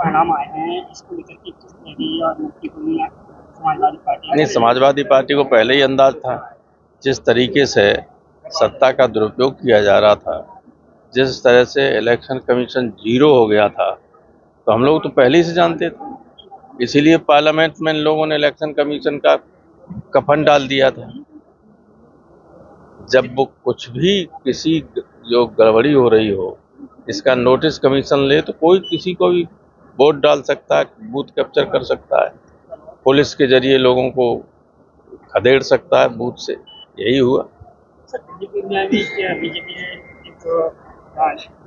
परिणाम आए हैं, इसको लेकर के किस तरह की और मुक्ति हुई है समाजवादी पार्टी? नहीं, समाजवादी पार्टी को पहले ही अंदाज था जिस तरीके से सत्ता का दुरुपयोग किया जा रहा था, जिस तरह से इलेक्शन कमीशन जीरो हो गया था, तो हम लोग तो पहले ही से जानते थे। इसीलिए पार्लियामेंट में इन लोगों ने इलेक्शन कमीशन का कफन डाल दिया था। जब वो कुछ भी किसी जो गड़बड़ी हो रही हो, इसका नोटिस कमीशन ले तो कोई किसी को भी वोट डाल सकता है, बूथ कैप्चर कर सकता है, पुलिस के जरिए लोगों को खदेड़ सकता है बूथ से। यही हुआ। सर, दिल्ली में भी बीजेपी ने एक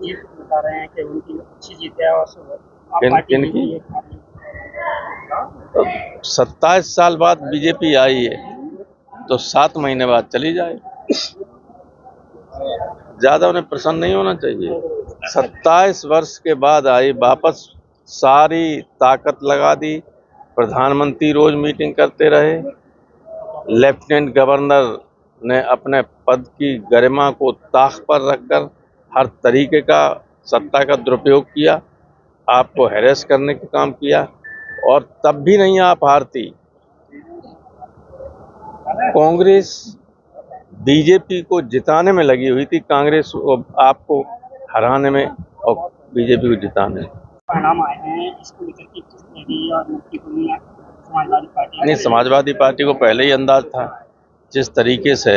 ये बता रहे हैं कि उनकी अच्छी जीत है और आप पार्टी किन की? तो 27 साल बाद बीजेपी आई है तो 7 महीने बाद चली जाए। ज्यादा उन्हें प्रसन्न नहीं होना चाहिए। 27 वर्ष के बाद आई, वापस सारी ताकत लगा दी। प्रधानमंत्री रोज मीटिंग करते रहे, लेफ्टिनेंट गवर्नर ने अपने पद की गरिमा को ताक पर रखकर हर तरीके का सत्ता का दुरुपयोग किया, आपको हैरेस करने का काम किया, और तब भी नहीं आप हारती। कांग्रेस बीजेपी को जिताने में लगी हुई थी, कांग्रेस आपको हराने में और बीजेपी को जिताने में। परिणाम आए हैं, इसको लेकर के किस तरह की और मुक्ति हुई है समाजवादी पार्टी? नहीं, समाजवादी पार्टी को पहले ही अंदाज था जिस तरीके से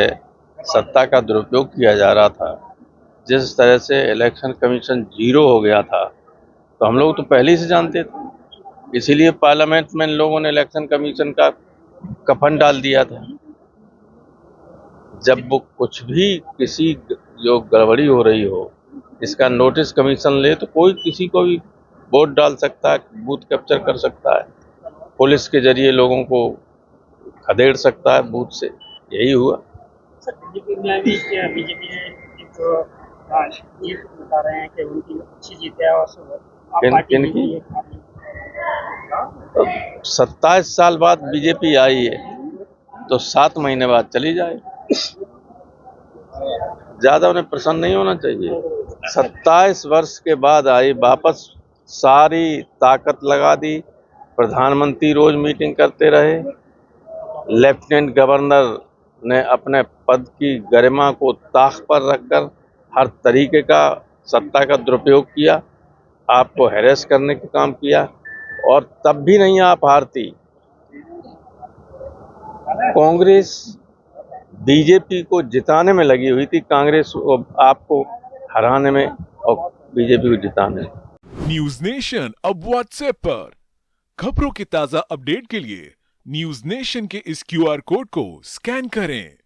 सत्ता का दुरुपयोग किया जा रहा था, जिस तरह से इलेक्शन कमीशन जीरो हो गया था, तो हम लोग तो पहले ही से जानते थे। इसीलिए पार्लियामेंट में इन लोगों ने इलेक्शन कमीशन का कफन डाल दिया था। जब वो कुछ भी किसी जो गड़बड़ी हो रही हो, इसका नोटिस कमीशन ले तो कोई किसी को भी वोट डाल सकता है, बूथ कैप्चर कर सकता है, पुलिस के जरिए लोगों को खदेड़ सकता है बूथ से। यही हुआ। सर, दिल्ली में भी बीजेपी ने एक ये बता रहे हैं कि उनकी अच्छी जीत है और आप पार्टी किन की? तो 27 साल बाद बीजेपी आई है तो 7 महीने बाद चली जाए। ज्यादा उन्हें प्रसन्न नहीं होना चाहिए। 27 वर्ष के बाद आई, वापस सारी ताकत लगा दी। प्रधानमंत्री रोज मीटिंग करते रहे, लेफ्टिनेंट गवर्नर ने अपने पद की गरिमा को ताक पर रखकर हर तरीके का सत्ता का दुरुपयोग किया, आपको हैरेस करने का काम किया, और तब भी नहीं आप हारती। कांग्रेस बीजेपी को जिताने में लगी हुई थी, कांग्रेस आपको हराने में और बीजेपी को जिताने में। न्यूज नेशन अब व्हाट्सएप पर खबरों के ताजा अपडेट के लिए न्यूज नेशन के इस क्यूआर कोड को स्कैन करें।